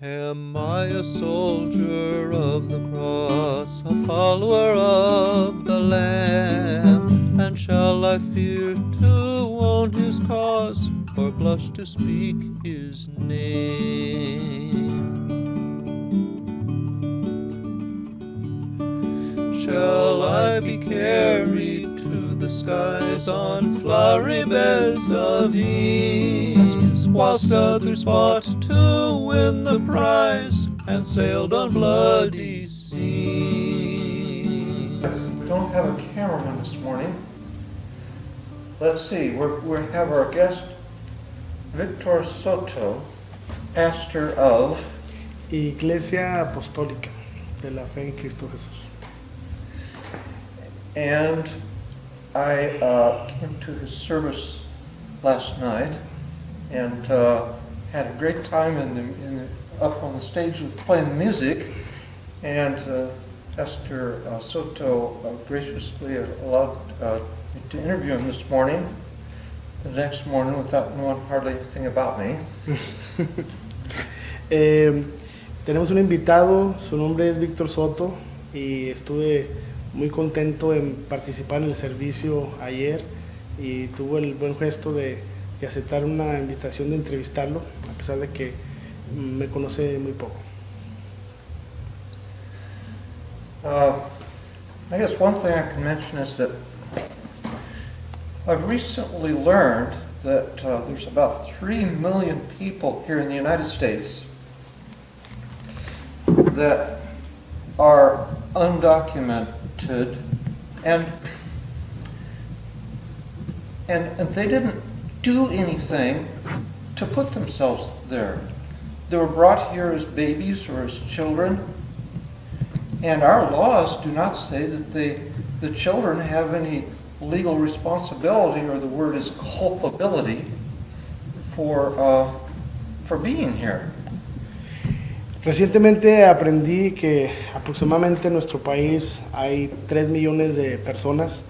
Am I a soldier of the cross, a follower of the Lamb? And shall I fear to own his cause, or blush to speak his name? Shall I be carried to the skies on flowery beds of ease, whilst others fought to win the prize and sailed on bloody seas? We don't have a cameraman this morning. Let's see, we have our guest, Victor Soto, pastor of Iglesia Apostólica de la Fe en Cristo Jesús. And I came to his service last night and had a great time up on the stage with playing music. And Pastor Soto graciously allowed me to interview him this morning, the next morning, without knowing hardly anything about me. Tenemos un invitado, su nombre es Víctor Soto, y estuve muy contento en participar en el servicio ayer y tuvo el buen gesto de aceptar una invitación de entrevistarlo, a pesar de que me conoce muy poco. I guess one thing I can mention is that I've recently learned that there's about 3 million people here in the United States that are undocumented and they didn't do anything to put themselves there. They were brought here as babies or as children, and our laws do not say that the children have any legal responsibility, or the word is culpability, for being here. Recientemente aprendí que aproximadamente en nuestro país hay 3 millones de personas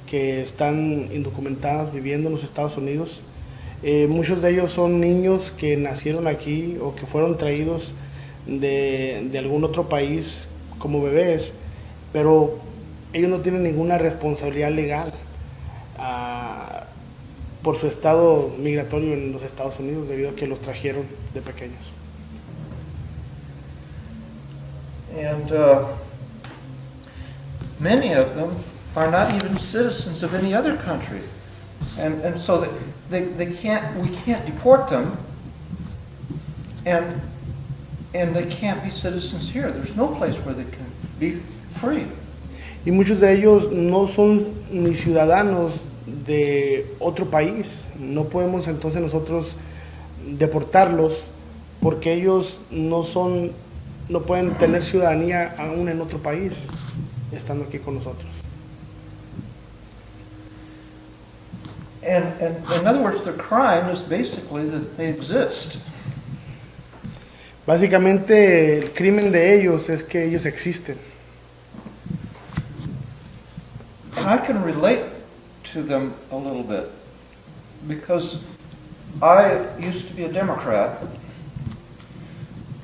que están indocumentadas viviendo en los Estados Unidos. Muchos de ellos son niños que nacieron aquí o que fueron traídos de algún otro país como bebés, pero ellos no tienen ninguna responsabilidad legal por su estado migratorio en los Estados Unidos, debido a que los trajeron de pequeños. And many of them are not even citizens of any other country, and so we can't deport them, and they can't be citizens here. There's no place where they can be free. Y muchos de ellos no son ni ciudadanos de otro país. No podemos entonces nosotros deportarlos porque ellos no pueden tener ciudadanía aún en otro país, estando aquí con nosotros. And in other words, the crime is basically that they exist. Básicamente el crimen de ellos es que ellos existen. And I can relate to them a little bit, because I used to be a Democrat,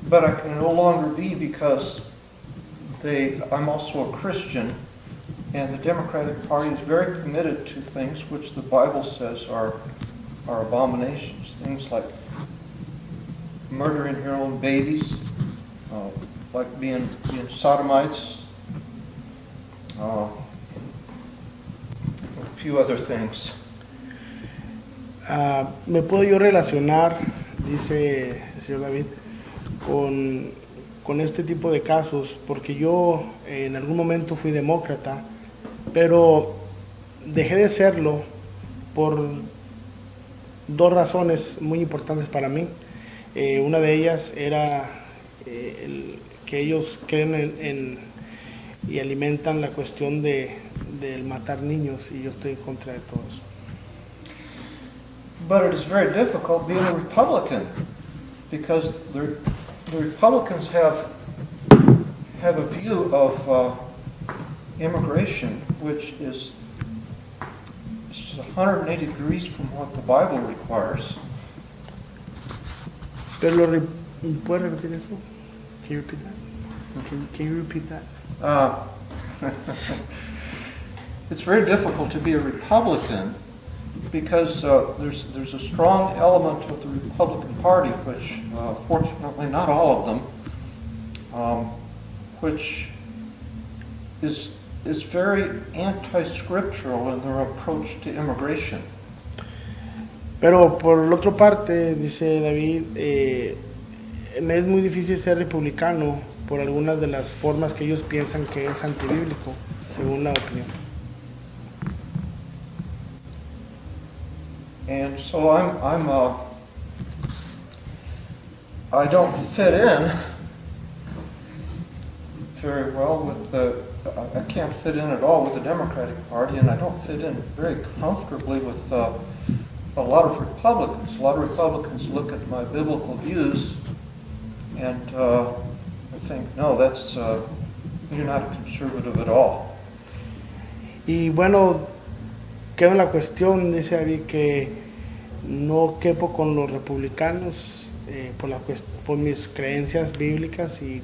but I can no longer be because I'm also a Christian, and the Democratic Party is very committed to things which the Bible says are abominations. Things like murdering your own babies, like being sodomites, a few other things. Me puedo yo relacionar, dice el señor David, con este tipo de casos, porque yo en algún momento fui demócrata, pero dejé de serlo por 2 razones muy importantes para mí. Una de ellas era que ellos creen en y alimentan la cuestión del matar niños, y yo estoy en contra de todo eso. But it is very difficult being a Republican, because the Republicans have a view of immigration which is 180 degrees from what the Bible requires. Pero ¿Puedes repetir eso? Can you repeat that? Can you repeat that? It's very difficult to be a Republican because there's a strong element of the Republican Party, which fortunately not all of them, which is very anti-scriptural in their approach to immigration. Pero por la otra parte, dice David, me es muy difícil ser republicano por algunas de las formas que ellos piensan que es antibíblico, según la opinión. And so I don't fit in very well with I can't fit in at all with the Democratic Party, and I don't fit in very comfortably with a lot of Republicans. A lot of Republicans look at my biblical views and I think, no, you're not a conservative at all. Y bueno, queda en la cuestión, dice David, que no quepo con los republicanos por mis creencias bíblicas y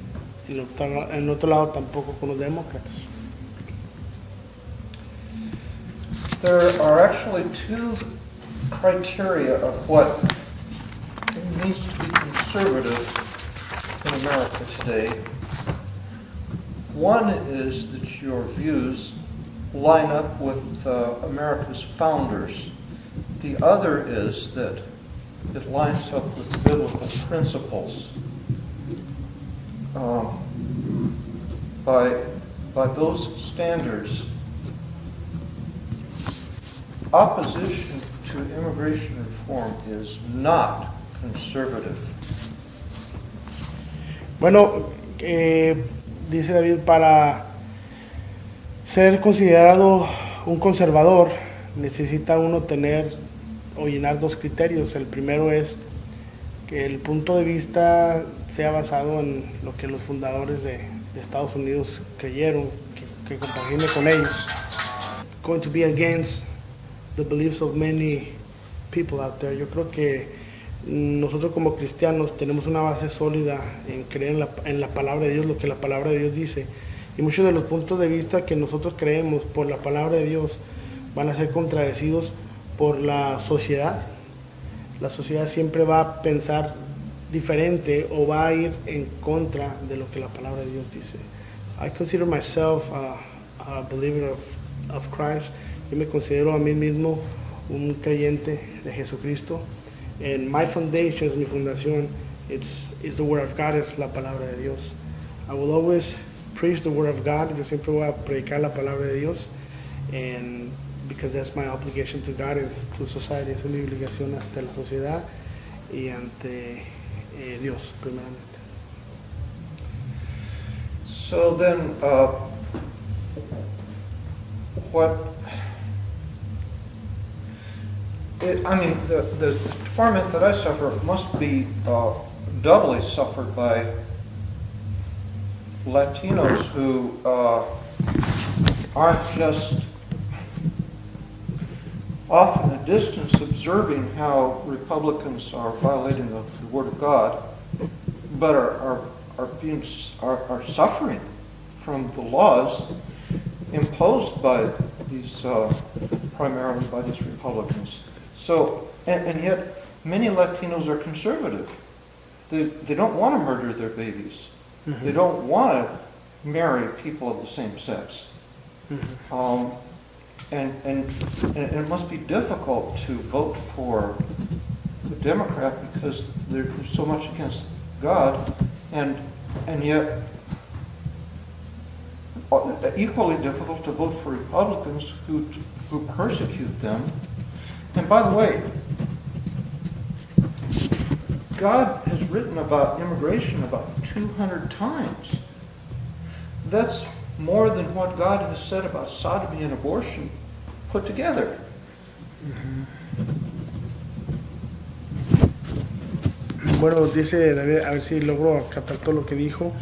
en otro lado tampoco con los demócratas. There are actually two criteria of what it means to be conservative in America today. One is that your views line up with America's founders. The other is that it lines up with biblical principles. By those standards, opposition to immigration reform is not conservative. Bueno, dice David, para ser considerado un conservador necesita uno tener o llenar dos criterios. El primero es que el punto de vista sea basado en lo que los fundadores de Estados Unidos creyeron, que compagine con ellos. Going to be against the beliefs of many people out there. Yo creo que nosotros como cristianos tenemos una base sólida en creer en la palabra de Dios, lo que la palabra de Dios dice. Y muchos de los puntos de vista que nosotros creemos por la palabra de Dios van a ser contradecidos por la sociedad. La sociedad siempre va a pensar diferente o va a ir en contra de lo que la palabra de Dios dice. I consider myself a believer of Christ. Yo me considero a mí mismo un creyente de Jesucristo. And my foundation, mi fundación, is the Word of God, es la palabra de Dios. I will always preach the Word of God. Yo siempre voy a predicar la palabra de Dios. And because that's my obligation to God and to society. Es mi obligación ante la sociedad y ante Dios, primeramente. So then, the torment that I suffer must be doubly suffered by Latinos who aren't just off in the distance observing how Republicans are violating the Word of God, but are suffering from the laws imposed by these primarily by these Republicans. So, and yet many Latinos are conservative. They don't want to murder their babies. Mm-hmm. They don't want to marry people of the same sex. Mm-hmm. And it must be difficult to vote for the Democrat because they're so much against God, and yet equally difficult to vote for Republicans who persecute them. And by the way, God has written about immigration about 200 times. That's more than what God has said about sodomy and abortion put together. Bueno, dice David, a ver si logro captar todo lo que dijo.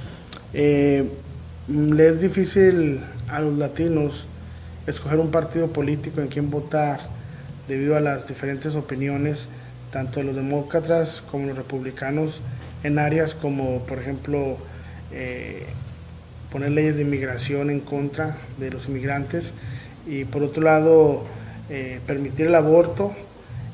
Le es difícil a los latinos escoger un partido político en quien votar debido a las diferentes opiniones, tanto de los demócratas como los republicanos, en áreas como, por ejemplo, poner leyes de inmigración en contra de los inmigrantes y por otro lado permitir el aborto.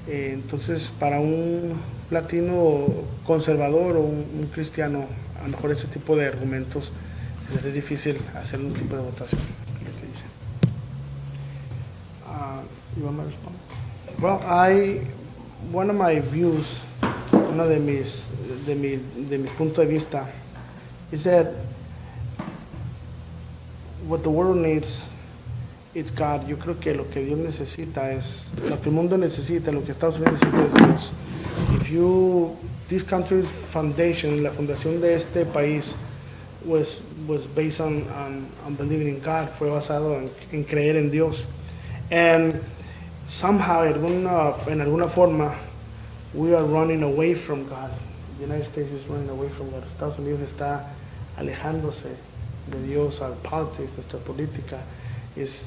Entonces para un latino conservador o un cristiano, a lo mejor ese tipo de argumentos les es difícil hacer un tipo de votación. Lo que dicen. You want me to respond? Well, one of my views, uno de mi punto de vista, is that what the world needs is God. Yo creo que lo que Dios necesita es, lo que el mundo necesita, lo que Estados Unidos necesita es Dios. This country's foundation, la fundación de este país, was based on believing in God, fue basado en creer en Dios. And somehow, en alguna forma, we are running away from God. The United States is running away from God. Estados Unidos está alejándose de Dios. Our politics, nuestra política, is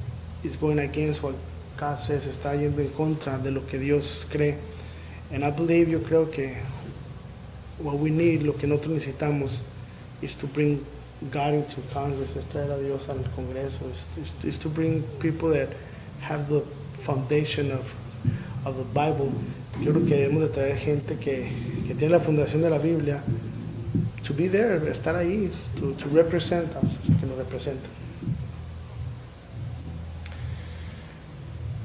going against what God says. Está yendo en contra de lo que Dios cree. And I believe, yo creo que what we need, lo que nosotros necesitamos, is to bring God into Congress, es traer a Dios al Congreso, is to bring people that have the foundation of the Bible. Yo creo que debemos de traer gente que tiene la fundación de la Biblia, to be there, estar ahí, to represent us, que nos representen.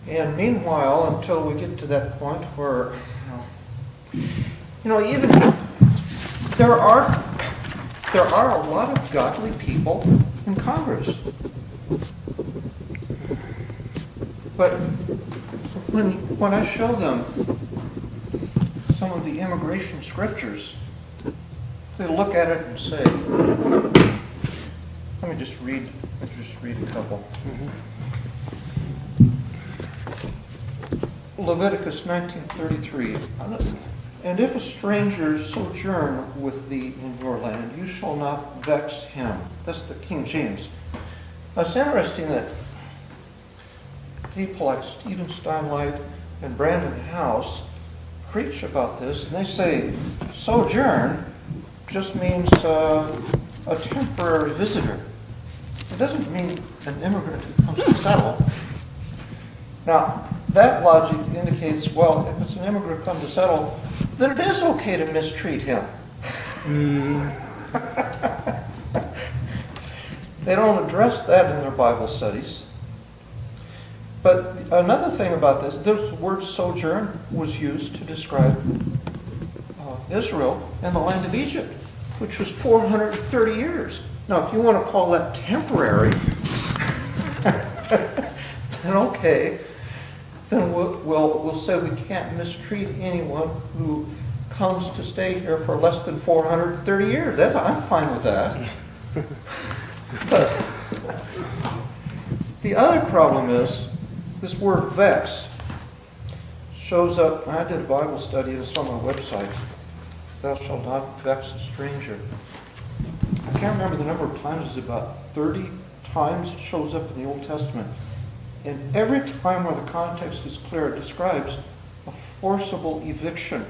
And meanwhile, until we get to that point where, even there are a lot of godly people in Congress. But when I show them some of the immigration scriptures, they look at it and say, let me just read a couple. Leviticus 19:33. And if a stranger sojourn with thee in your land, you shall not vex him. That's the King James. Now, it's interesting that people like Stephen Steinlight and Brandon House preach about this, and they say sojourn just means a temporary visitor. It doesn't mean an immigrant who comes to settle. Now, that logic indicates, well, if it's an immigrant who comes to settle, then it is okay to mistreat him. They don't address that in their Bible studies. But another thing about this word sojourn was used to describe Israel and the land of Egypt, which was 430 years. Now, if you want to call that temporary, then okay. Then we'll say we can't mistreat anyone who comes to stay here for less than 430 years. I'm fine with that. But the other problem is this word vex shows up. I did a Bible study, it's on my website. Thou shalt not vex a stranger. I can't remember the number of times, it's about 30 times it shows up in the Old Testament. And every time where the context is clear, it describes a forcible eviction.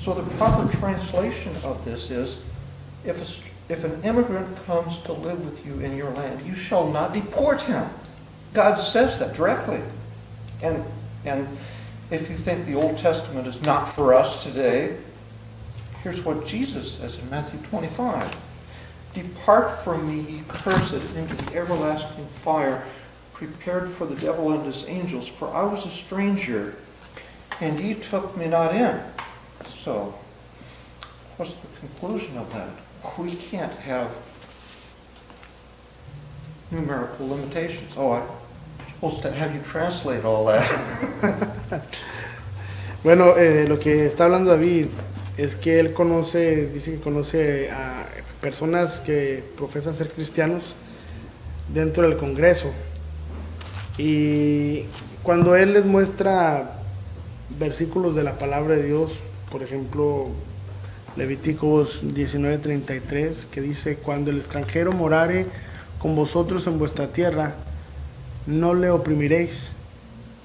So the proper translation of this is, if an immigrant comes to live with you in your land, you shall not deport him. God says that directly. And if you think the Old Testament is not for us today, here's what Jesus says in Matthew 25. Depart from me, ye cursed, into the everlasting fire, prepared for the devil and his angels. For I was a stranger, and ye took me not in. So, what's the conclusion of that? We can't have numerical limitations. Oh, I'm supposed to have you translate all that. Bueno, lo que está hablando David es que él dice que conoce a personas que profesan ser cristianos dentro del Congreso, y cuando él les muestra versículos de la palabra de Dios, por ejemplo Levíticos 19:33, que dice: cuando el extranjero morare con vosotros en vuestra tierra, no le oprimiréis,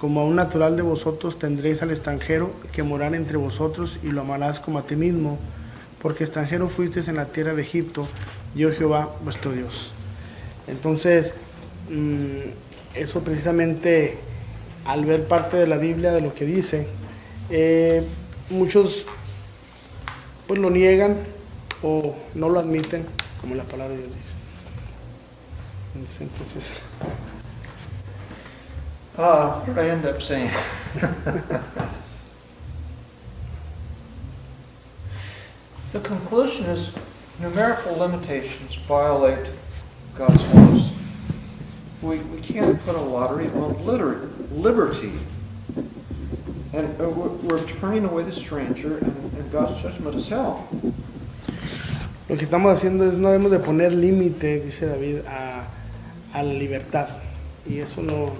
como a un natural de vosotros tendréis al extranjero que morar entre vosotros y lo amarás como a ti mismo, porque extranjero fuisteis en la tierra de Egipto, yo Jehová vuestro Dios. Entonces, eso precisamente, al ver parte de la Biblia de lo que dice, muchos pues lo niegan o no lo admiten, como la palabra de Dios dice. Entonces, what did I end up saying? The conclusion is numerical limitations violate God's laws. We can't put a lottery on liberty. And we're turning away the stranger, and God's judgment is hell. lo que estamos haciendo es no debemos de poner límite, dice David, a la libertad, y eso no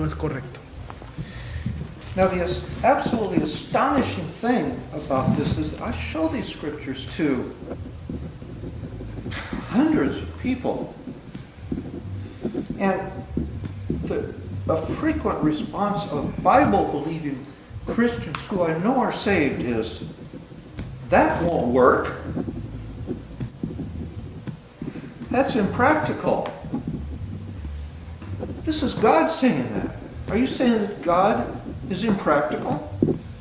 es correcto. Now, the absolutely astonishing thing about this is I show these scriptures to hundreds of people, and a frequent response of Bible-believing Christians who I know are saved is, that won't work. That's impractical. This is God saying that. Are you saying that God is impractical?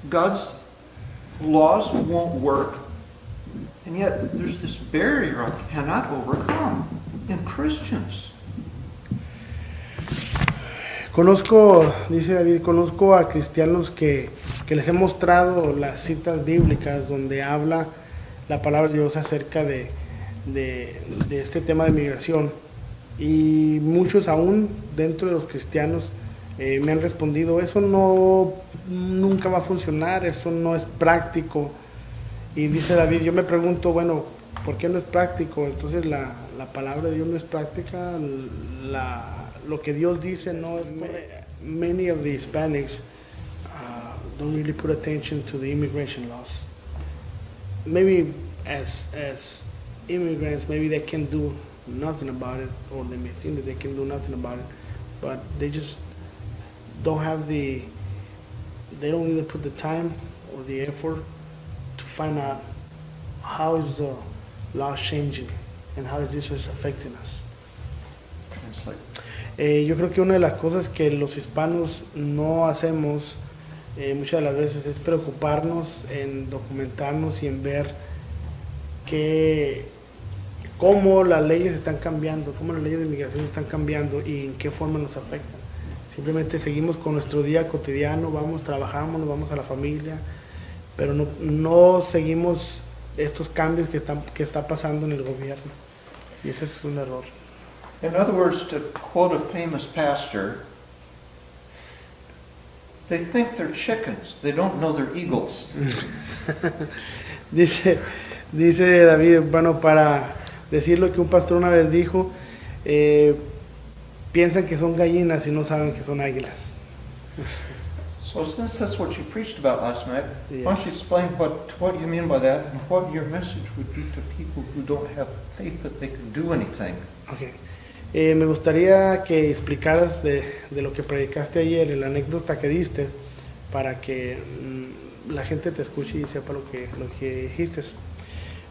God's laws won't work? And yet there's this barrier I cannot overcome in Christians. Dice David, conozco a cristianos que les he mostrado las citas bíblicas donde habla la palabra de Dios acerca de este tema de migración, y muchos aún dentro de los cristianos me han respondido, eso nunca va a funcionar, eso no es práctico. Y dice David, yo me pregunto, bueno, ¿por qué no es práctico? Entonces la palabra de Dios no es práctica, lo que Dios dice no es correcto. Many of the Hispanics don't really put attention to the immigration laws. Maybe as immigrants, maybe they can do nothing about it, or they may think that they can do nothing about it, but they just don't have they don't either put the time or the effort to find out how is the law changing and how this is affecting us. Yo creo que una de las cosas que los hispanos no hacemos muchas de las veces es preocuparnos en documentarnos y en ver cómo las leyes están cambiando, cómo las leyes de inmigración están cambiando y en qué forma nos afectan. Simplemente seguimos con nuestro día cotidiano, vamos, trabajamos, nos vamos a la familia, pero no seguimos estos cambios que está pasando en el gobierno. Y ese es un error. In other words, to quote a famous pastor, they think they're chickens, they don't know they're eagles. Dice David, bueno, para decir lo que un pastor una vez dijo, piensan que son gallinas y no saben que son águilas. So since that's what you preached about last night, yes. Why don't you explain what you mean by that and what your message would be to people who don't have faith that they can do anything? Okay. Me gustaría que explicaras de lo que predicaste ayer, la anécdota que diste, para que la gente te escuche y sepa lo que dijiste.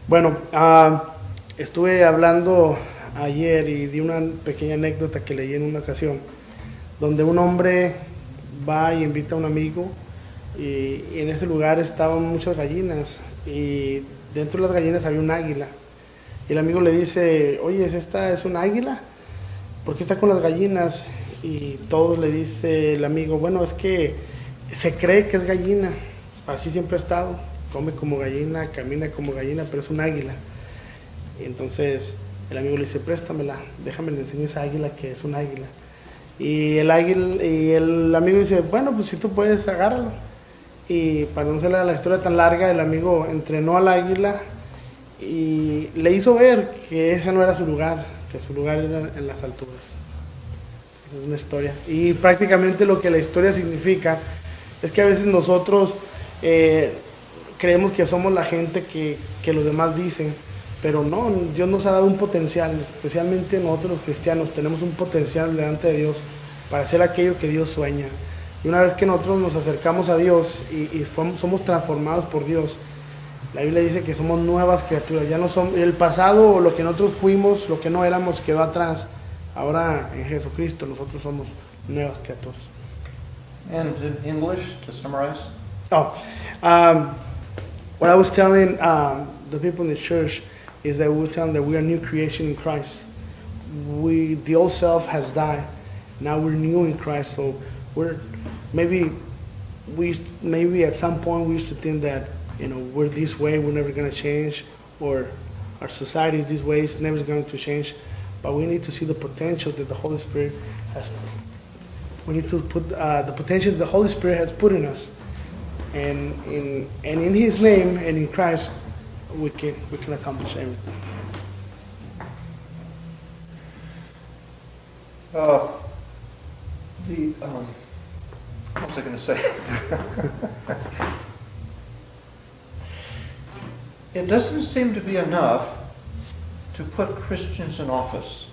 Bueno, estuve hablando ayer y di una pequeña anécdota que leí en una ocasión, donde un hombre va y invita a un amigo y en ese lugar estaban muchas gallinas y dentro de las gallinas había un águila. Y el amigo le dice, oye, ¿esta es un águila? ¿Por qué está con las gallinas? Y todos le dice el amigo, bueno, es que se cree que es gallina, así siempre ha estado, come como gallina, camina como gallina, pero es un águila. Y entonces el amigo le dice, préstamela, déjame le enseño esa águila que es un águila. Y el amigo dice, bueno, pues si tú puedes, agárralo. Y para no hacerle la historia tan larga, el amigo entrenó al águila y le hizo ver que ese no era su lugar, que su lugar era en las alturas. Esa es una historia. Y prácticamente lo que la historia significa es que a veces nosotros creemos que somos la gente que los demás dicen, pero no, Dios nos ha dado un potencial, especialmente nosotros los cristianos tenemos un potencial delante de Dios para hacer aquello que Dios sueña. Y una vez que nosotros nos acercamos a Dios y somos transformados por Dios, la Biblia dice que somos nuevas criaturas. Ya no somos, el pasado, lo que nosotros fuimos, lo que no éramos, quedó atrás. Ahora en Jesucristo nosotros somos nuevas criaturas. And in English, to summarize, What I was telling the people in the church is that we were telling that we are a new creation in Christ. The old self has died. Now we're new in Christ. So maybe at some point we used to think that we're this way, we're never going to change, or our society is this way, it's never going to change. But we need to see the potential that the Holy Spirit has. We need to put the potential that the Holy Spirit has put in us. And in His name and in Christ, we can accomplish everything. what was I going to say? It doesn't seem to be enough to put Christians in office,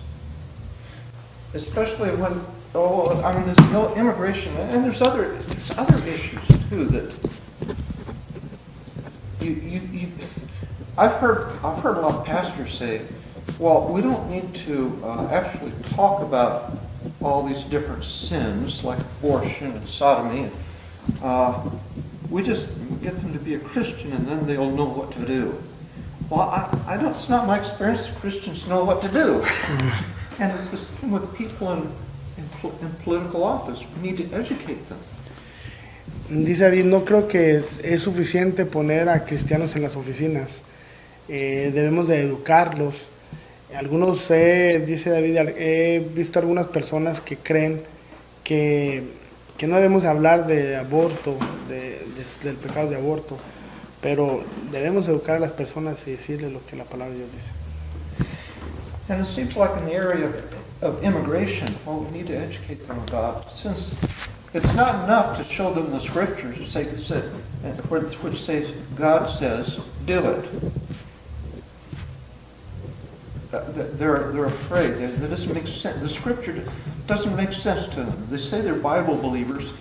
especially when there's no immigration, and there's other issues too that I've heard a lot of pastors say, well, we don't need to actually talk about all these different sins like abortion and sodomy. We just get them to be a Christian and then they'll know what to do. Well, I don't. It's not my experience that Christians know what to do. And it's the same with people in political office. We need to educate them. Dice David, no creo que es suficiente poner a cristianos en las oficinas. Debemos de educarlos. Dice David, he visto algunas personas que creen que no debemos hablar de aborto, del pecado de aborto, pero debemos educar a las personas y decirles lo que la palabra de Dios dice. And it seems like in the area of immigration, well, we need to educate them about, since it's not enough to show them the scriptures, which says God says, do it. They're afraid. That doesn't make sense. The scripture doesn't make sense to them. They say they're Bible believers,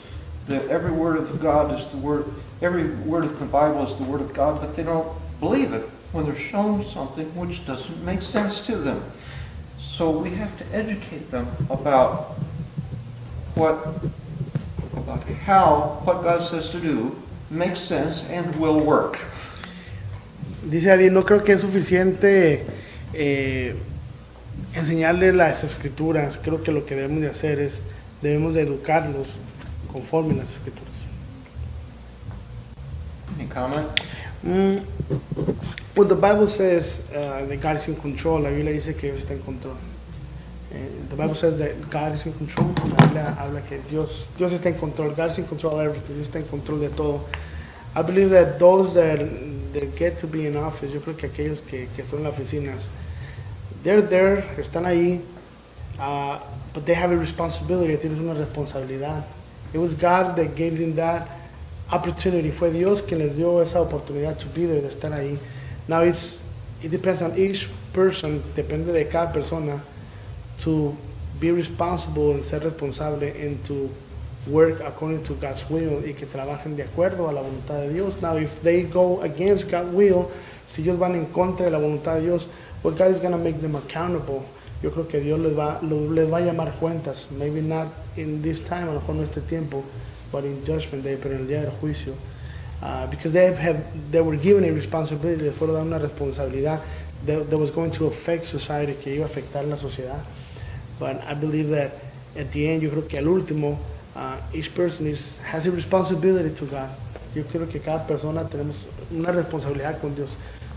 that every word of God is the word, every word of the Bible is the word of God, but they don't believe it when they're shown something which doesn't make sense to them. So we have to educate them about what God says to do makes sense and will work. Dice David, no creo que es suficiente enseñarles las escrituras. Creo que lo que debemos de hacer es debemos de educarlos conforme a las escrituras. Any comment? Well, the Bible says that God is in control. La Biblia dice que Dios está en control. The Bible says that God is in control. La Biblia habla que Dios está en control. God is in control of everything. Dios está en control de todo. I believe that those that get to be in office, yo creo que aquellos que son en las oficinas, they're there, están ahí, but they have a responsibility. Tienes una responsabilidad. It was God that gave them that opportunity. Fue Dios quien les dio esa oportunidad to be there, de estar ahí. Now it depends on each person, depende de cada persona, to be responsible and ser responsable and to work according to God's will y que trabajen de acuerdo a la voluntad de Dios. Now if they go against God's will, si ellos van en contra de la voluntad de Dios, well, God is going to make them accountable. Yo creo que Dios les va a llamar cuentas. Maybe not in this time, a lo mejor no este tiempo, but in judgment day, pero en el día del juicio. Because they were given a responsibility, les fueron dar una responsabilidad that was going to affect society, que iba a afectar la sociedad. But I believe that at the end, yo creo que al último, each person has a responsibility to God. Yo creo que cada persona tenemos una responsabilidad con Dios.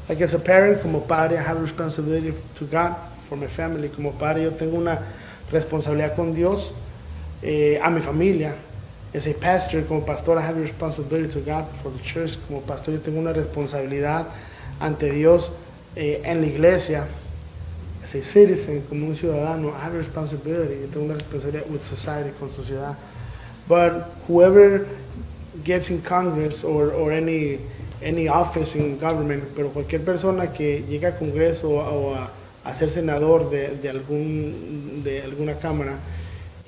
Like as a parent, como padre, I have a responsibility to God for my family. Como padre, yo tengo una responsabilidad con Dios, a mi familia. As a pastor, como pastor, I have a responsibility to God for the church. Como pastor, yo tengo una responsabilidad ante Dios en la iglesia. As a citizen, como un ciudadano, I have a responsibility. Yo tengo una responsabilidad with society, con sociedad. But whoever gets in Congress or any office in government, pero cualquier persona que llega a Congreso o a ser senador de alguna cámara,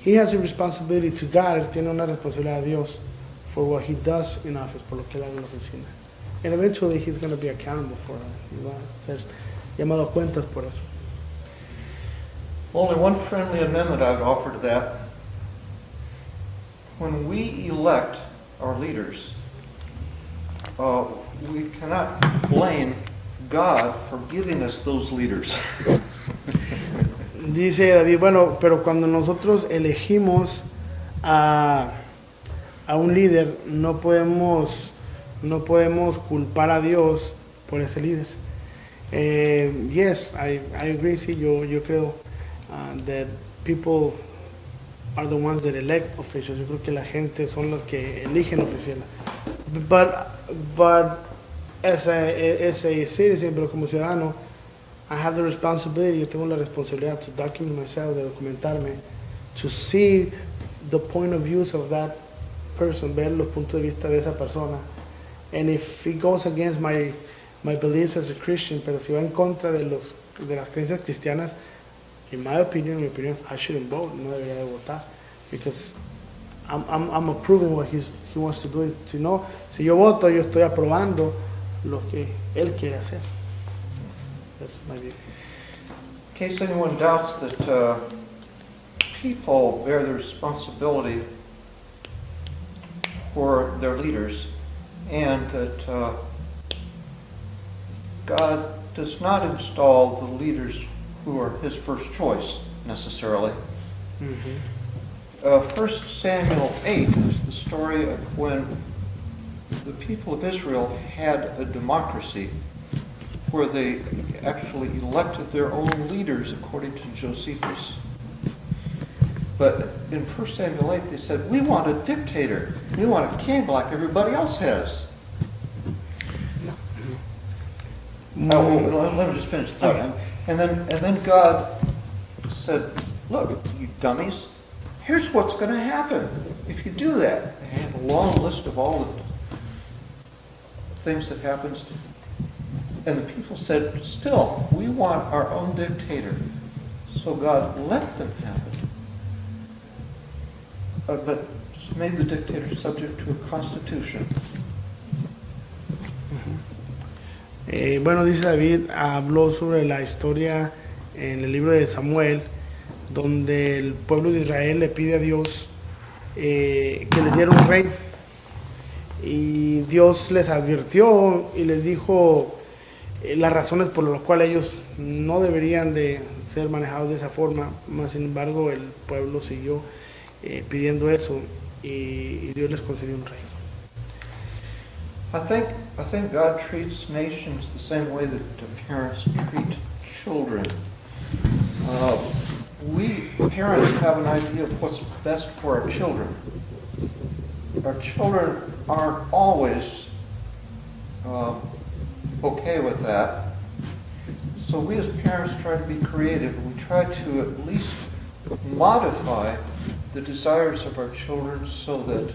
he has a responsibility to God, tiene una responsabilidad a Dios for what he does in office, por lo que él haga en la oficina. And eventually he's going to be accountable for it. Va a ser llamado a cuentas por eso. Only one friendly amendment I would offer to that. When we elect our leaders, we cannot blame God for giving us those leaders. Dice David, bueno, pero cuando nosotros elegimos a un líder, no podemos culpar a Dios por ese líder. Yes, I agree, sí, yo creo that people are the ones that elect officials. Yo creo que la gente son los que eligen oficiales. But as a citizen, pero como ciudadano, I have the responsibility, yo tengo la responsabilidad to document myself, de documentarme, to see the point of views of that person, ver los puntos de vista de esa persona. And if it goes against my beliefs as a Christian, pero si va en contra de las creencias cristianas, in my opinion, I shouldn't vote, no debería de votar, because I'm approving what he wants to do. Si no, si yo voto, yo estoy aprobando lo que él quiere hacer. That's my view. In case anyone doubts that people bear the responsibility for their leaders, and that God does not install the leaders who are his first choice necessarily. 1 Samuel 8 is the story of when the people of Israel had a democracy where they actually elected their own leaders according to Josephus. But in 1 Samuel 8 they said, we want a dictator. We want a king like everybody else has. Let me just finish the thought. And then God said, look, you dummies, here's what's going to happen if you do that. They had a long list of all the things that happens. And the people said, still, we want our own dictator. So God let them have it. But made the dictator subject to a constitution. Bueno, dice David, habló sobre la historia en el libro de Samuel, donde el pueblo de Israel le pide a Dios que les diera un rey. Y Dios les advirtió y les dijo las razones por las cuales ellos no deberían de ser manejados de esa forma. Más sin embargo, el pueblo siguió pidiendo eso y Dios les concedió un rey. I think God treats nations the same way that parents treat children. We parents have an idea of what's best for our children. Our children aren't always okay with that. So we as parents try to be creative. We try to at least modify the desires of our children so that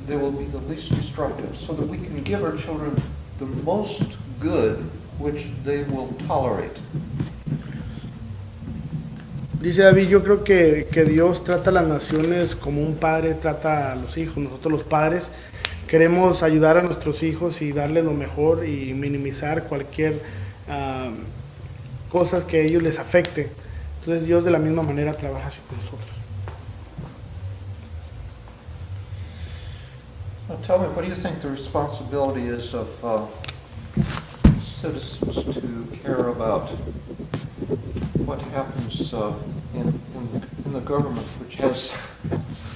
they will be the least destructive, so that we can give our children the most good which they will tolerate. Dice David, yo creo que Dios trata a las naciones como un padre trata a los hijos. Nosotros los padres queremos ayudar a nuestros hijos y darles lo mejor y minimizar cualquier cosas que a ellos les afecte. Entonces Dios de la misma manera trabaja así con nosotros. Now tell me, what do you think the responsibility is of citizens to care about what happens in the government,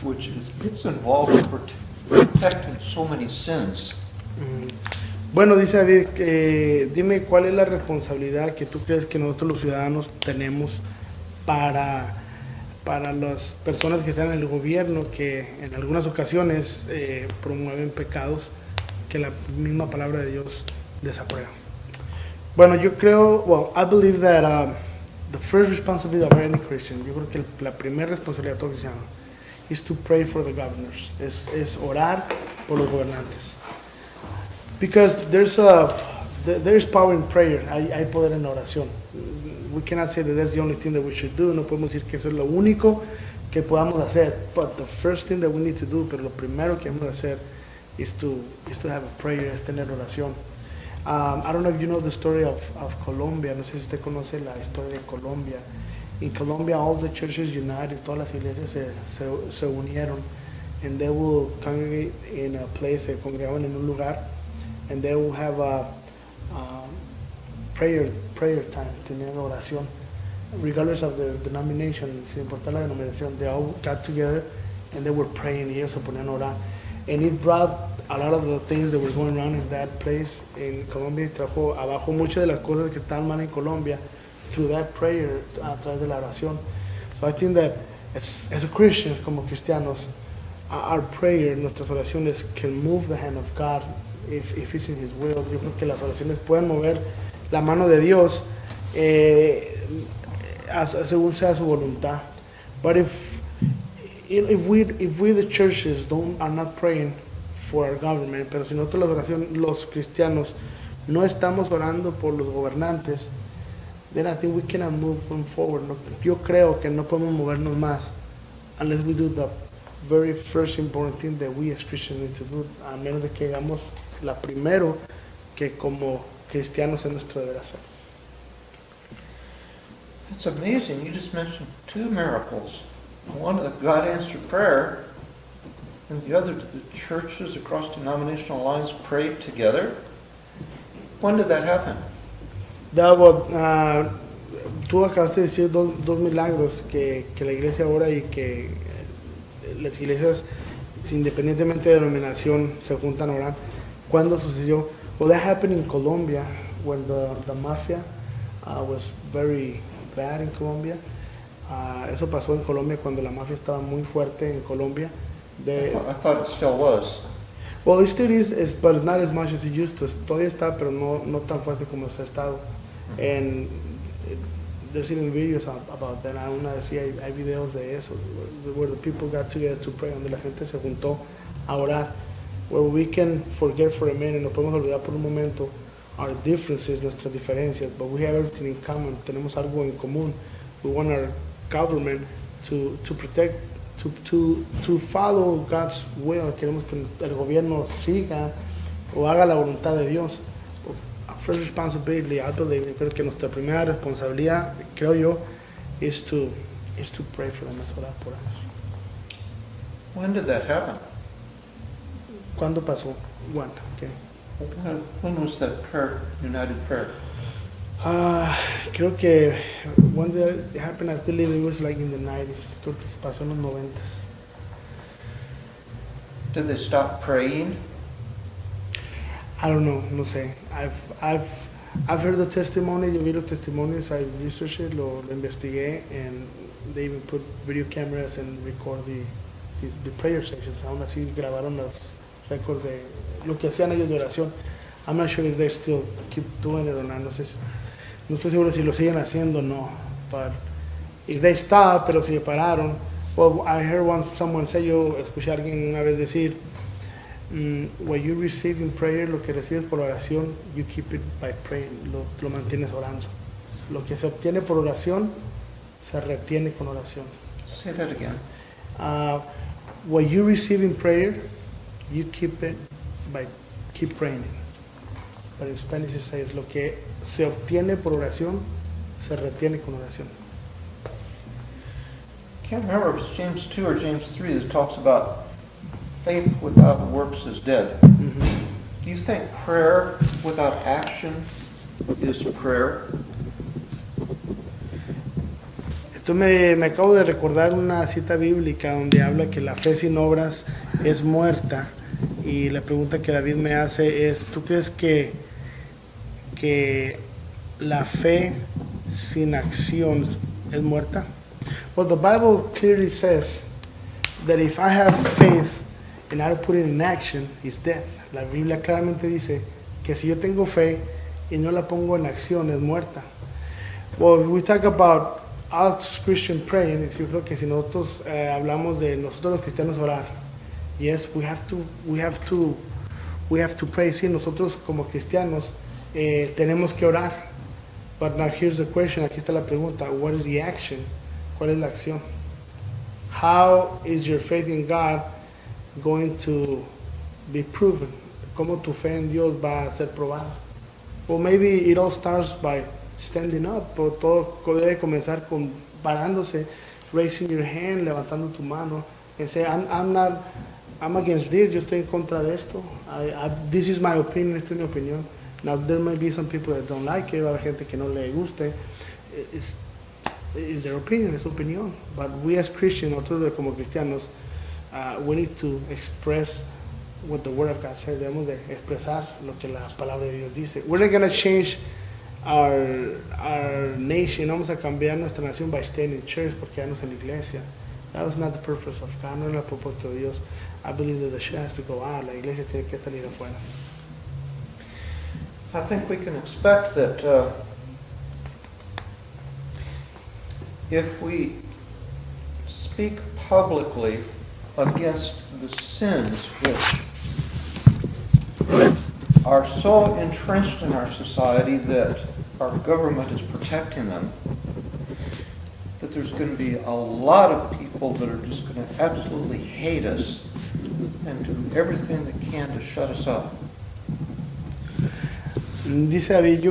which gets involved in protecting so many sins? Bueno, dice David, dime cuál es la responsabilidad que tú crees que nosotros los ciudadanos tenemos para las personas que están en el gobierno, que en algunas ocasiones promueven pecados que la misma palabra de Dios desaprueba. Bueno, yo creo, I believe that the first responsibility of any Christian, yo creo que la primera responsabilidad de todo cristiano is to pray for the governors, es orar por los gobernantes. Because there's power in prayer, hay poder en la oración. We cannot say that that's the only thing that we should do. No podemos decir que eso es lo único que podamos hacer. But the first thing that we need to do, pero lo primero que vamos a hacer is to have a prayer, es tener oración. I don't know if you know the story of Colombia. No sé si usted conoce la historia de Colombia. In Colombia, all the churches united, todas las iglesias se unieron, and they will congregate in a place, se congregaban en un lugar, and they will have a prayer time, tenían oración, regardless of the denomination, sin importar la denominación. They all got together and they were praying, y ellos se ponían a orar. And it brought a lot of the things that were going on in that place in Colombia, y trajo abajo muchas de las cosas que están mal en Colombia through that prayer, a través de la oración. So I think that as a Christians, como cristianos, our prayer, nuestras oraciones can move the hand of God if it's in His will. Yo creo que las oraciones pueden mover la mano de Dios según sea su voluntad. But if we the churches are not praying for our government, pero si nosotros los cristianos no estamos orando por los gobernantes, then I think we cannot move them forward. Yo creo que no podemos movernos más unless we do the very first important thing that we as Christians need to do, a menos de que hagamos la primero que como cristianos es nuestro deber hacer. It's amazing. You just mentioned two miracles. One that God answered prayer, and the other that the churches across denominational lines prayed together. When did that happen? Tú acabaste de decir dos milagros que la iglesia ora y que las iglesias, independientemente de denominación, se juntan a orar. ¿Cuándo sucedió? Well, that happened in Colombia when the mafia was very bad in Colombia. Eso pasó en Colombia cuando la mafia estaba muy fuerte en Colombia. I thought it still was. Well, it still is, but it's not as much as it used to. Todavía está, pero no tan fuerte como se ha estado. And there's even videos about that. Aún así hay videos de eso, where the people got together to pray, donde la gente se juntó a orar. Where we can forget for a minute, nos podemos olvidar por un momento our differences, nuestras diferencias, but we have everything in common. Tenemos algo en común. We want our government to protect, to follow God's will. Queremos que el gobierno siga o haga la voluntad de Dios. Our first responsibility, I believe, creo que nuestra primera responsabilidad, creo yo, is to pray for them, es orar por ellos. When did that happen? ¿Cuándo pasó? When? Okay. When was that prayer, united prayer? Creo que when did it happen, I believe it was like in the 90s. Creo que pasó en los 90s. Did they stop praying? I don't know, no sé. I've heard the testimony, yo vi los testimonios, I researched it, lo investigué, and they even put video cameras and record the prayer sessions. Aún así grabaron los récords de lo que hacían ellos de oración. I'm not sure if they still keep doing it or not. No estoy seguro si lo siguen haciendo o no. But if they stop, pero si pararon. Well, I heard someone say, yo escuché a alguien una vez decir, what you receive in prayer, lo que recibes por oración, you keep it by praying, lo mantienes orando. Lo que se obtiene por oración, se retiene con oración. Say that again. What you receive in prayer, you keep it by keep praying. But in Spanish it says, lo que se obtiene por oración, se retiene con oración. Can't remember if it's James 2 or James 3 that talks about faith without works is dead. Mm-hmm. Do you think prayer without action is prayer? Esto me acabo de recordar una cita bíblica donde habla que la fe sin obras es muerta, y la pregunta que David me hace es, ¿tú crees que la fe sin acción es muerta? Well, the Bible clearly says that if I have faith and I don't put it in action, it's death. La Biblia claramente dice que si yo tengo fe y no la pongo en acción, es muerta. Well, if we talk about us Christian praying, yo creo que si nosotros hablamos de nosotros los cristianos orar, yes, we have to pray. Sí, nosotros como cristianos tenemos que orar. But now here's the question, aquí está la pregunta, what is the action? ¿Cuál es la acción? how is your faith in God going to be proven? ¿Cómo tu fe en Dios va a ser probada? Or maybe it all starts by standing up, o todo debe comenzar con parándose, raising your hand, levantando tu mano, and say, I'm against this, yo estoy en contra de esto. This is my opinion, esta es mi opinión. Now there may be some people that don't like it, va a haber gente que no le guste. It's their opinion, es su opinión. But we as Christians, nosotros como cristianos, we need to express what the Word of God says. Debemos de expresar lo que la palabra de Dios dice. We're not going to change our nation. No vamos a cambiar nuestra nación by staying in church, porque quedarnos en la iglesia. That was not the purpose of God. No es el propósito de Dios. I believe that the church has to go out. La iglesia tiene que salir afuera. I think we can expect that if we speak publicly against the sins which are so entrenched in our society that our government is protecting them, that there's going to be a lot of people that are just going to absolutely hate us and do everything they can to shut us up. Dice David,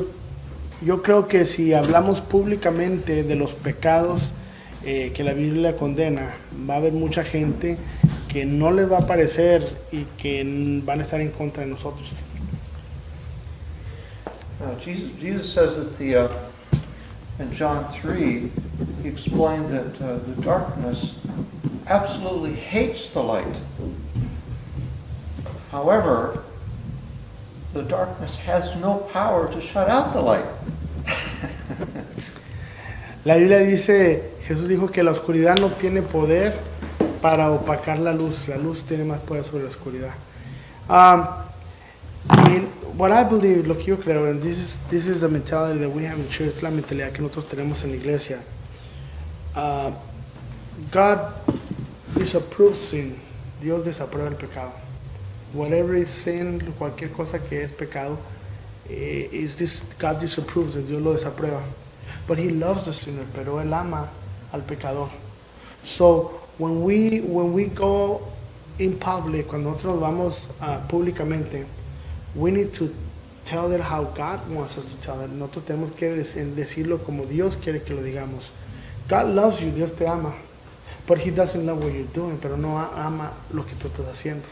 yo creo que si hablamos públicamente de los pecados que la Biblia condena, va a haber mucha gente que no les va a parecer y que van a estar en contra de nosotros. Jesus says that in John 3, he explained that the darkness absolutely hates the light. However, the darkness has no power to shut out the light. La Biblia dice, Jesús dijo que la oscuridad no tiene poder para opacar la luz. La luz tiene más poder sobre la oscuridad. What I believe, lo que yo creo, and this is the mentality that we have in church, la mentalidad que nosotros tenemos en la iglesia. God disapproves sin. Dios desaprueba el pecado. Whatever is sin, cualquier cosa que es pecado, God disapproves it, Dios lo desaprueba. But He loves the sinner, pero Él ama al pecador. So when we go in public, cuando nosotros vamos públicamente, we need to tell them how God wants us to tell them. Nosotros tenemos que decirlo como Dios quiere que lo digamos. God loves you, Dios te ama, but He doesn't love what you're doing, pero no ama lo que tú estás haciendo.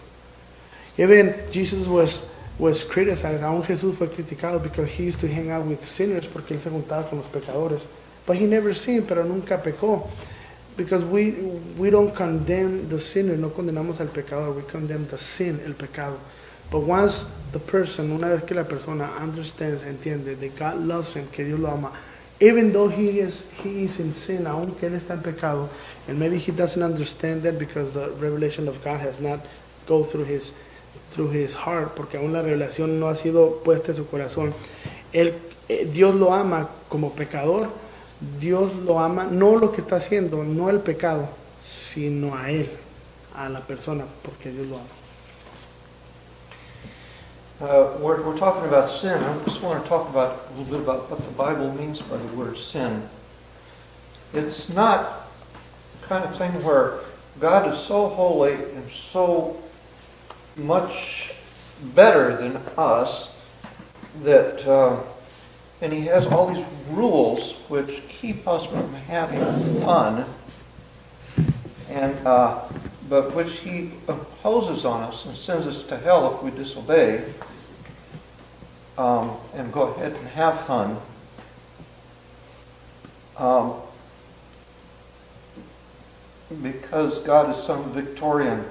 Even Jesus was criticized. Aún Jesús fue criticado because he used to hang out with sinners, porque él se juntaba con los pecadores. But he never sinned, pero nunca pecó. Because we don't condemn the sinner, no condenamos al pecador, we condemn the sin, el pecado. But once the person, una vez que la persona understands, entiende that God loves him, que Dios lo ama, even though he is in sin, aunque él está en pecado, and maybe he doesn't understand that because the revelation of God has not go through his heart, porque aún la revelación no ha sido puesta en su corazón. Dios lo ama como pecador. Dios lo ama, no lo que está haciendo, no el pecado, sino a él, a la persona, porque Dios lo ama. We're talking about sin. I just want to talk about a little bit about what the Bible means by the word sin. It's not the kind of thing where God is so holy and so much better than us that and He has all these rules which keep us from having fun, and but which He imposes on us and sends us to hell if we disobey, and go ahead and have fun. Because God is some Victorian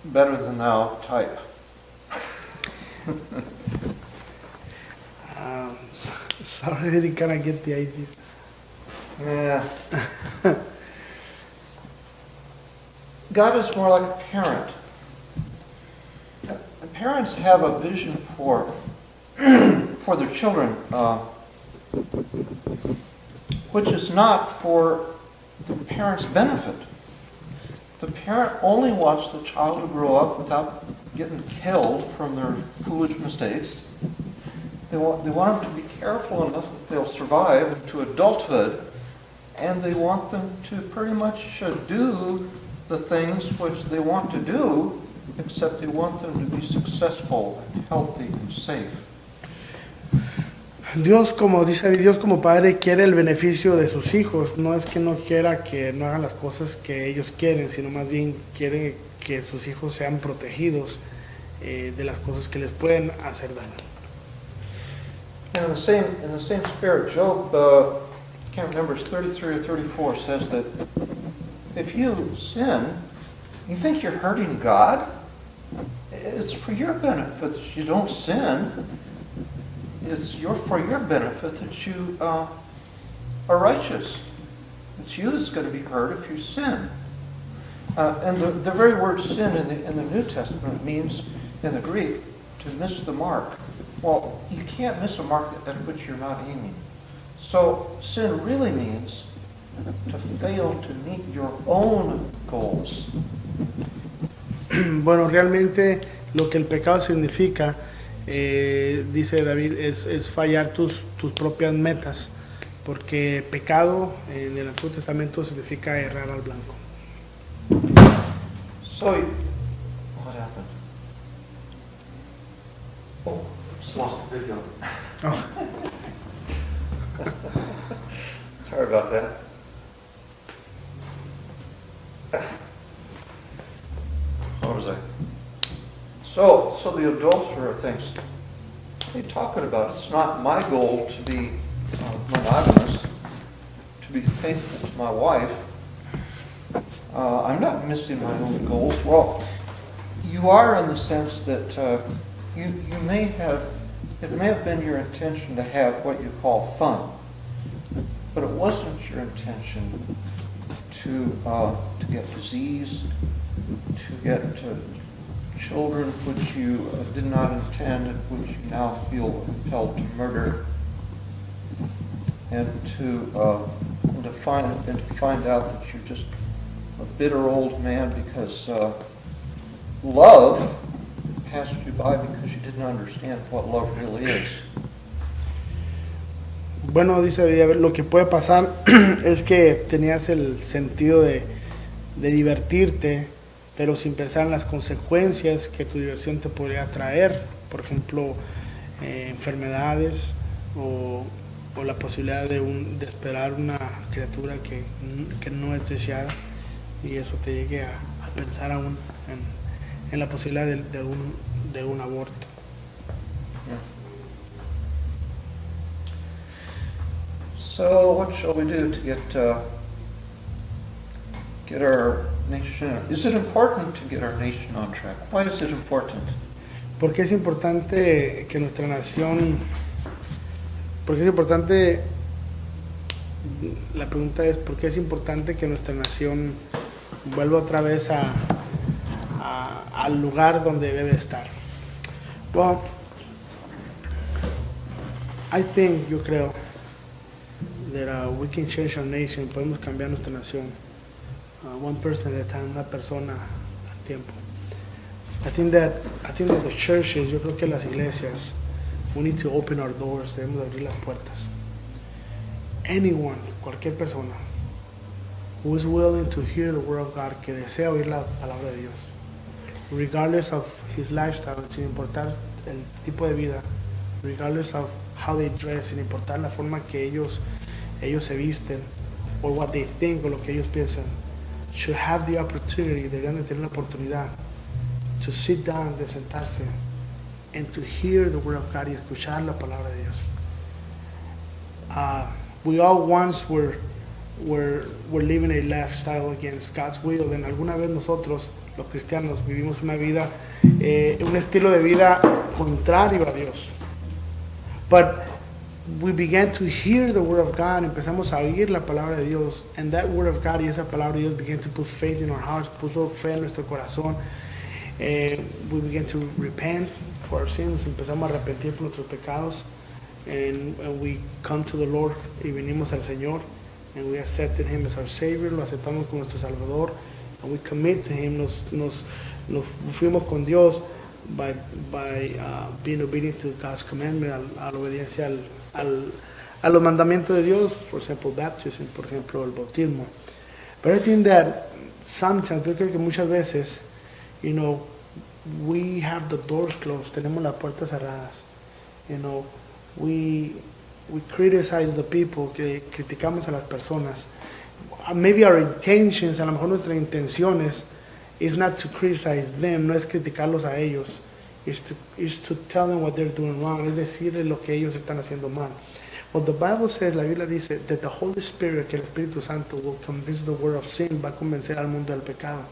better than thou type. Sorry, I didn't kind of get the idea. Yeah. God is more like a parent. Parents have a vision for their children, which is not for the parent's benefit. The parent only wants the child to grow up without getting killed from their foolish mistakes. They want them to be careful enough that they'll survive into adulthood, and they want them to pretty much do the things which they want to do, except they want them to be successful, healthy, and safe. Dios, como dice Dios como padre, quiere el beneficio de sus hijos. No es que no quiera que no hagan las cosas que ellos quieren, sino más bien quiere que sus hijos sean protegidos de las cosas que les pueden hacer daño. And in the same spirit, Job, I can't remember, it's 33 or 34, says that if you sin, you think you're hurting God. It's for your benefit that you don't sin. It's for your benefit that you are righteous. It's you that's going to be hurt if you sin. And the very word sin in the New Testament means, in the Greek, to miss the mark. Well, you can't miss a mark at which you're not aiming. So sin really means to fail to meet your own goals. Bueno, realmente lo que el pecado significa, dice David, es fallar tus propias metas, porque pecado en el Antiguo Testamento significa errar al blanco. So, what happened? Oh, just lost the video. Oh. Sorry about that. What was I? So the adulterer thinks, what are you talking about? It's not my goal to be monogamous, to be faithful to my wife. I'm not missing my own goals. Well, you are in the sense that you may have, it may have been your intention to have what you call fun, but it wasn't your intention to get disease, to get children which you did not intend, which you now feel compelled to murder, and to find out that you're just a bitter old man because love passed you by because you didn't understand what love really is. Bueno, dice David, lo que puede pasar es que tenías el sentido de divertirte, pero sin pensar en las consecuencias que tu diversión te podría traer, por ejemplo, enfermedades o la posibilidad de esperar una criatura que no es deseada, y eso te llegue a pensar aún en la posibilidad de un aborto. So what shall we do to get our nation? Is it important to get our nation on track? Why is it important? ¿Por qué es importante que nuestra nación? ¿Por qué es importante? La pregunta es ¿por qué es importante que nuestra nación vuelva otra vez al lugar donde debe estar? Well, yo creo that we can change our nation. Podemos cambiar nuestra nación, one person at a time, una persona al tiempo. I think that the churches, yo creo que las iglesias, we need to open our doors. Debemos abrir las puertas. Anyone, cualquier persona, who is willing to hear the word of God, que desea oír la palabra de Dios, regardless of his lifestyle, sin importar el tipo de vida, regardless of how they dress, sin importar la forma que ellos se visten, or what they think, o lo que ellos piensan, should have the opportunity, deberían de tener la oportunidad, to sit down, de sentarse, and to hear the word of God, y escuchar la palabra de Dios. We all once were living a lifestyle against God's will. En alguna vez nosotros, los cristianos, vivimos una vida, un estilo de vida contrario a Dios. But we began to hear the word of God, empezamos a oír la palabra de Dios, and that word of God y esa palabra de Dios began to put faith in our hearts, puso fe en nuestro corazón. We began to repent for our sins, empezamos a arrepentir por nuestros pecados, and we come to the Lord, y venimos al Señor, and we accepted Him as our Savior, lo aceptamos como nuestro Salvador, and we commit to Him, nos fuimos con Dios. by being obedient to God's commandment, a la obediencia a los mandamientos de Dios, for example, baptism, por ejemplo, el bautismo. But I think that sometimes, yo creo que muchas veces, you know, we have the doors closed, tenemos las puertas cerradas. You know, we criticize the people, que criticamos a las personas. Maybe our intentions, a lo mejor nuestras intenciones, is not to criticize them, no es criticarlos a ellos, is to tell them what they're doing wrong, es decirles lo que ellos están haciendo mal. What the Bible says, la Biblia dice, that the Holy Spirit, que el Espíritu Santo will convince the world of sin, va a convencer al mundo del pecado.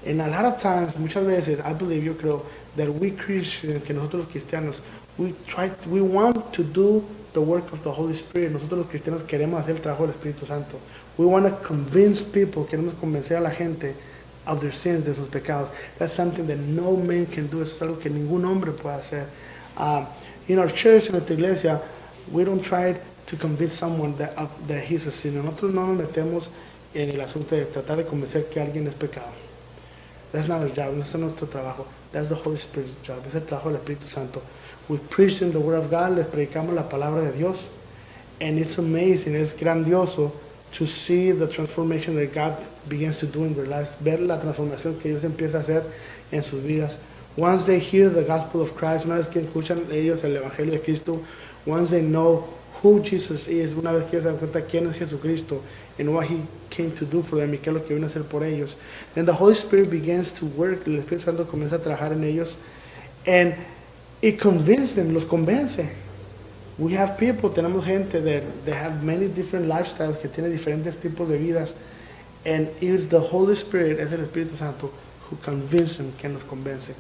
And a lot of times, muchas veces, I believe, yo creo, that we Christians, que nosotros los cristianos, we want to do the work of the Holy Spirit. Nosotros los cristianos queremos hacer el trabajo del Espíritu Santo. We want to convince people, queremos convencer a la gente of their sins, de sus pecados. That's something that no man can do. Es algo que ningún hombre puede hacer. In our church, en nuestra iglesia, we don't try to convince someone that he's a sinner. Nosotros no nos metemos en el asunto de tratar de convencer que alguien es pecado. That's not our job. No es nuestro trabajo. That's the Holy Spirit's job. Es el trabajo del Espíritu Santo. We preach them the Word of God. Les predicamos la palabra de Dios. And it's amazing. Es grandioso to see the transformation that God begins to do in their lives. Ver la transformación que Dios empieza a hacer en sus vidas. Once they hear the gospel of Christ, una vez que escuchan ellos el Evangelio de Cristo, once they know who Jesus is, una vez que ellos se dan cuenta quién es Jesucristo, and what He came to do for them, y qué es lo que vino a hacer por ellos, then the Holy Spirit begins to work, el Espíritu Santo comienza a trabajar en ellos, and it convinces them, los convence. We have people, tenemos gente that they have many different lifestyles, que tiene diferentes tipos de vidas, and it's the Holy Spirit, es el Espíritu Santo, who convinces them, que nos convence.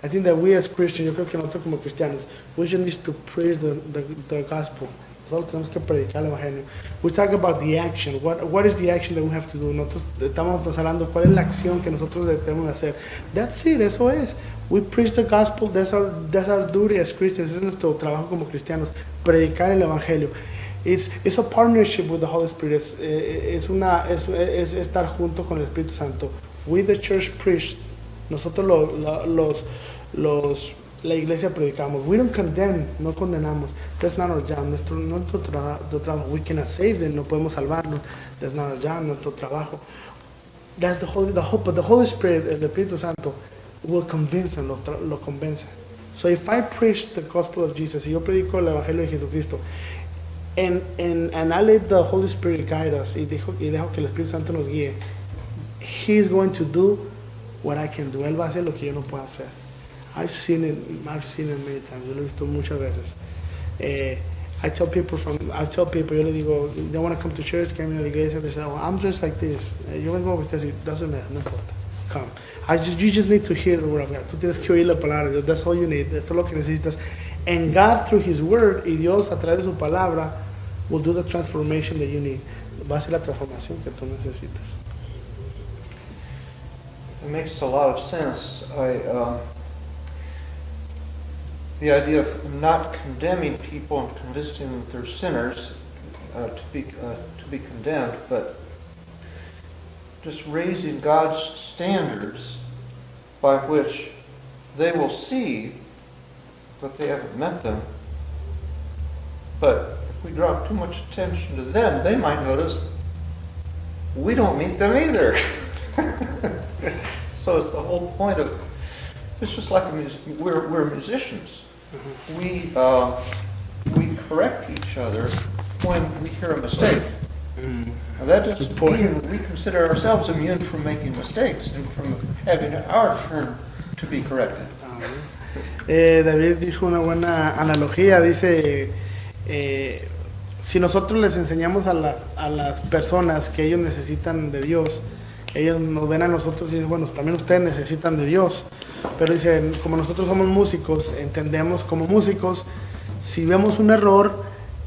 I think that we as Christians, yo creo que nosotros como cristianos, we just need to preach the gospel. Nosotros tenemos que predicar el evangelio. We talk about the action. What is the action that we have to do? Nosotros estamos hablando cuál es la acción que nosotros debemos hacer. That's it, eso es. We preach the gospel, that's our duty as Christians. Es nuestro trabajo como cristianos, predicar el evangelio. It's a partnership with the Holy Spirit. Es estar junto con el Espíritu Santo. We the church preach. Nosotros la iglesia predicamos. We don't condemn, no condenamos. That's not our job. Nuestro trabajo. We cannot save them, no podemos salvarlos. That's not our job, nuestro trabajo. That's but the Holy Spirit, el Espíritu Santo, will convince them, lo convence. So if I preach the gospel of Jesus, y yo predico el evangelio de Jesucristo, and I let the Holy Spirit guide us, y dejo que el Espíritu Santo nos guíe, He's going to do what I can do. Él va a hacer lo que yo no puedo hacer. I've seen it many times. Yo lo he visto muchas veces. I tell people, yo le digo, they want to come to church, que vienen a la iglesia, they say, oh, I'm just like this. Yo vengo a usted así, doesn't matter, no importa. Come. You just need to hear the word of God. Tú tienes que oír la palabra de Dios. That's all you need. Eso es lo que necesitas. And God, through His word, y Dios a través de su palabra, will do the transformation that you need. Va a ser la transformación que tú necesitas. It makes a lot of sense. The idea of not condemning people and convincing them that they're sinners to be condemned, but just raising God's standards by which they will see that they haven't met them. But if we draw too much attention to them, they might notice we don't meet them either. So it's the whole point of, it's just like we're musicians. We correct each other when we hear a mistake. Now that doesn't mean that we consider ourselves immune from making mistakes and from having our turn to be corrected. David dijo una buena analogía, dice, si nosotros les enseñamos a las personas que ellos necesitan de Dios, ellos nos ven a nosotros y dicen, bueno, también ustedes necesitan de Dios. Pero dicen, como nosotros somos músicos, entendemos como músicos, si vemos un error,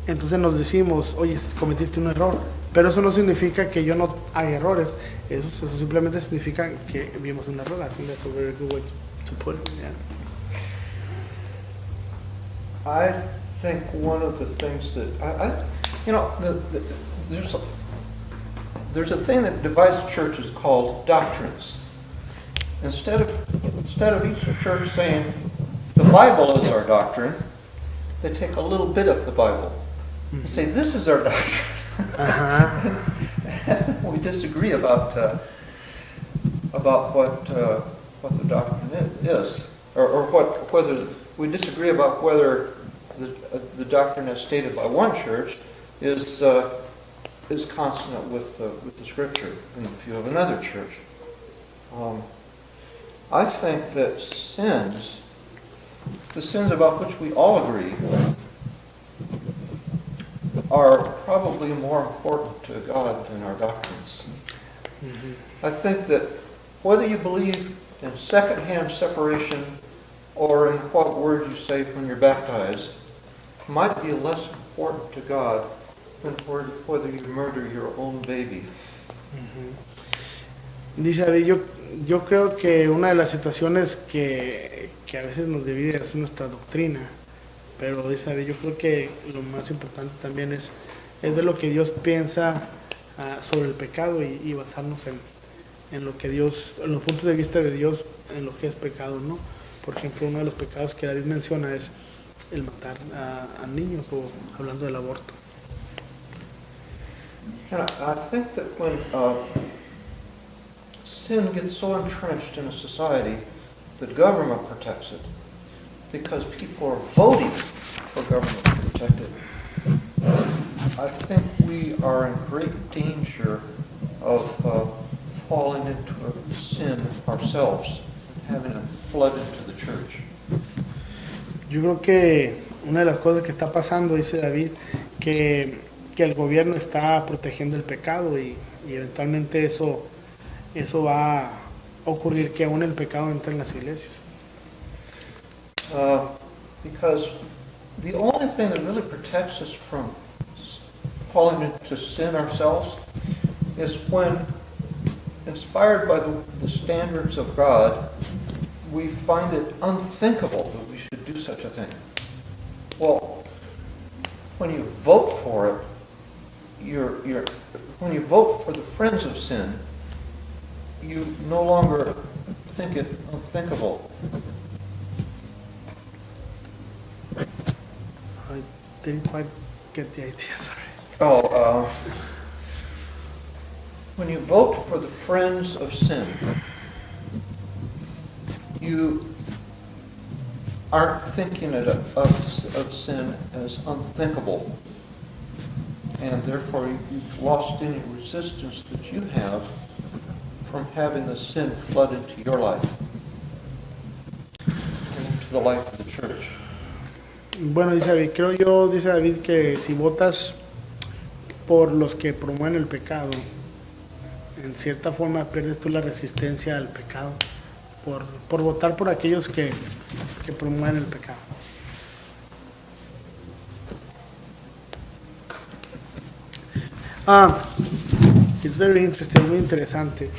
entonces nos decimos, oye, cometiste un error. Pero eso no significa que yo no hay errores. Eso simplemente significa que vimos un error. I think that's a very good way to put it. Yeah. I think one of the things that there's a thing that divides churches called doctrines, instead of each church saying the Bible is our doctrine, they take a little bit of the Bible and say this is our doctrine. And we disagree about what the doctrine is, or whether we disagree about whether the doctrine as stated by one church is consonant with the Scripture in the view of another church. I think that the sins about which we all agree, are probably more important to God than our doctrines. I think that whether you believe in second-hand separation or in what word you say when you're baptized might be less important to God than whether you murder your own baby. Dice David, yo creo que una de las situaciones que a veces nos divide es nuestra doctrina, pero dice David, yo creo que lo más importante también es ver lo que Dios piensa sobre el pecado y basarnos en lo que Dios, en los puntos de vista de Dios, en lo que es pecado, ¿no? Por ejemplo, uno de los pecados que David menciona es el matar a niños, o hablando del aborto. And I think that when sin gets so entrenched in a society, the government protects it because people are voting for government to protect it. I think we are in great danger of falling into a sin ourselves and having it flood into the church. Yo creo que una de las cosas que está pasando, dice David, que el gobierno está protegiendo el pecado y eventualmente eso va a ocurrir, que aún el pecado entre en las iglesias. Because the only thing that really protects us from falling into sin ourselves is when, inspired by the standards of God, we find it unthinkable that we should do such a thing. Well, when you vote for it, when you vote for the friends of sin, you no longer think it unthinkable. I didn't quite get the idea, sorry. When you vote for the friends of sin, you aren't thinking of sin as unthinkable, and therefore you've lost any resistance that you have from having the sin flood into your life and into the life of the church. Bueno, dice David, que si votas por los que promueven el pecado, en cierta forma pierdes tú la resistencia al pecado por votar por aquellos que promueven el pecado. It's very interesting, muy interesante.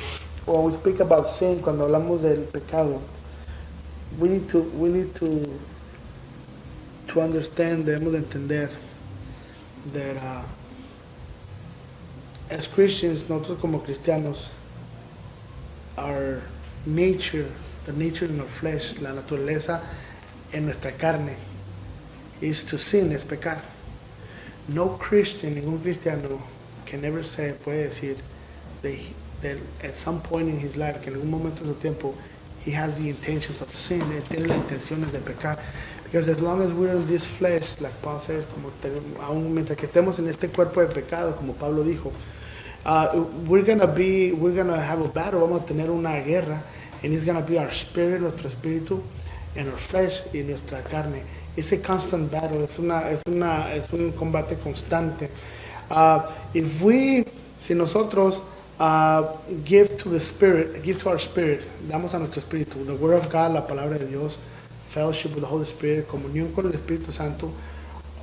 When we speak about sin, cuando hablamos del pecado, we need to understand, debemos de entender that as Christians, nosotros como cristianos, our nature, the nature in our flesh, la naturaleza en nuestra carne, is to sin, es pecar. No Christian, ningún cristiano can ever say, puede decir that at some point in his life, que en algún momento de su tiempo, he has the intentions of sin, él tiene las intenciones de pecar. Because as long as we're in this flesh, like Paul says, aún mientras que estemos en este cuerpo de pecado, como Pablo dijo, we're gonna have a battle, vamos a tener una guerra, and it's gonna be our spirit, nuestro espíritu, and our flesh, y nuestra carne. It's a constant battle, es un combate constante. Si nosotros give to our spirit, damos a nuestro espíritu, the word of God, la palabra de Dios, fellowship with the Holy Spirit, comunión con el Espíritu Santo,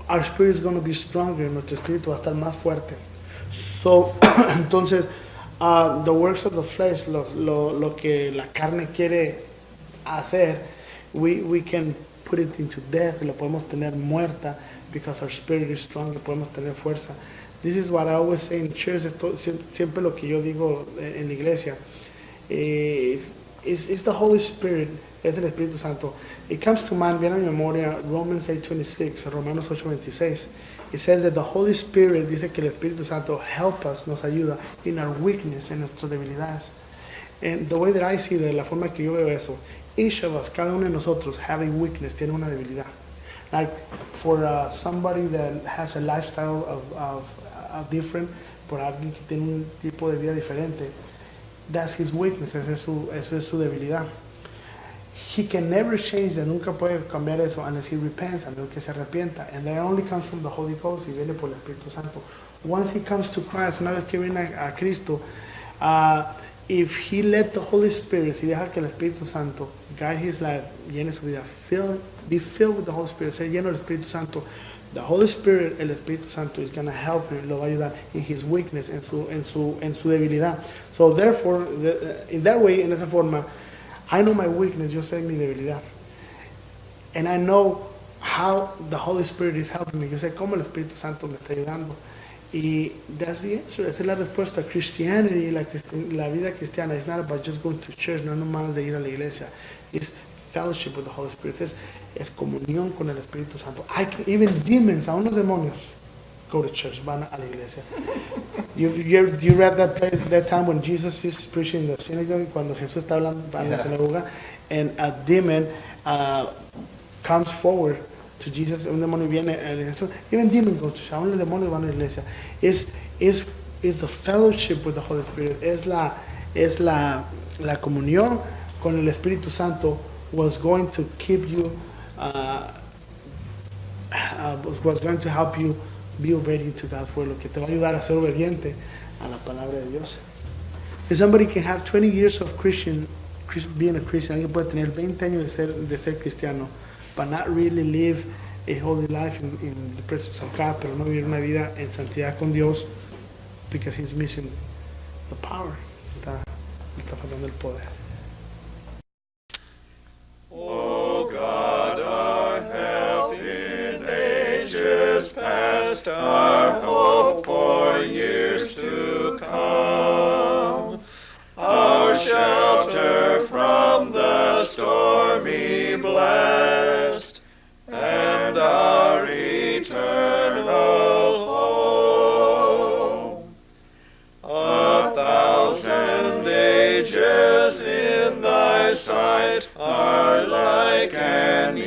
our spirit is going to be stronger, nuestro espíritu va a estar más fuerte. So, entonces, the works of the flesh, lo que la carne quiere hacer, we can put it into death, lo podemos tener muerta, because our spirit is stronger, podemos tener fuerza. This is what I always say in church, siempre lo que yo digo en la iglesia, It's the Holy Spirit, es el Espíritu Santo. It comes to mind, viene a mi memoria, Romans 8:26, Romanos 8:26. It says that the Holy Spirit, dice que el Espíritu Santo help us, nos ayuda in our weakness, en nuestras debilidades. And the way that I see that, la forma que yo veo eso, each of us, cada uno de nosotros, have a weakness, tiene una debilidad. Like for somebody that has a lifestyle of different, por alguien que tiene un tipo de vida diferente, that's his weakness, eso es su debilidad. He can never change that, nunca puede cambiar eso unless he repents, a menos que se arrepienta. And that only comes from the Holy Ghost, y viene por el Espíritu Santo. Once he comes to Christ, una vez que viene a Cristo, if he let the Holy Spirit, si deja que el Espíritu Santo guide his life, llene su vida, be filled with the Holy Spirit, ser lleno del Espíritu Santo, the Holy Spirit, el Espíritu Santo, is going to help him, lo va a ayudar in his weakness, en su debilidad. So therefore, in that way, en esa forma, I know my weakness, yo sé mi debilidad. And I know how the Holy Spirit is helping me. Yo sé cómo el Espíritu Santo me está ayudando. Y that's the answer, esa es la respuesta. Christianity, la vida cristiana, is not about just going to church, no nomás de ir a la iglesia. It's fellowship with the Holy Spirit. Es comunión con el Espíritu Santo. Even demons, aún los demonios, go to church, van a la iglesia. You read that place, that time when Jesus is preaching in the synagogue, cuando Jesús está hablando en la sinagoga, and a demon comes forward to Jesus, un demonio viene a la iglesia. Even demons go to church, aún los demonios van a la iglesia. Es the fellowship with the Holy Spirit, es la comunión con el Espíritu Santo was going to keep you, was going to help you be obedient to God's word, lo que te va a ayudar a ser obediente a la palabra de Dios. If somebody can have 20 years of being a Christian, alguien puede tener 20 años de ser cristiano, but not really live a holy life in the presence of God, pero no vivir una vida en santidad con Dios, because he's missing the power, está faltando el poder. O God, our help in ages past, our hope for years to come, our shelter from the stormy blast, and our eternal home. 1,000 ages in thy sight are like an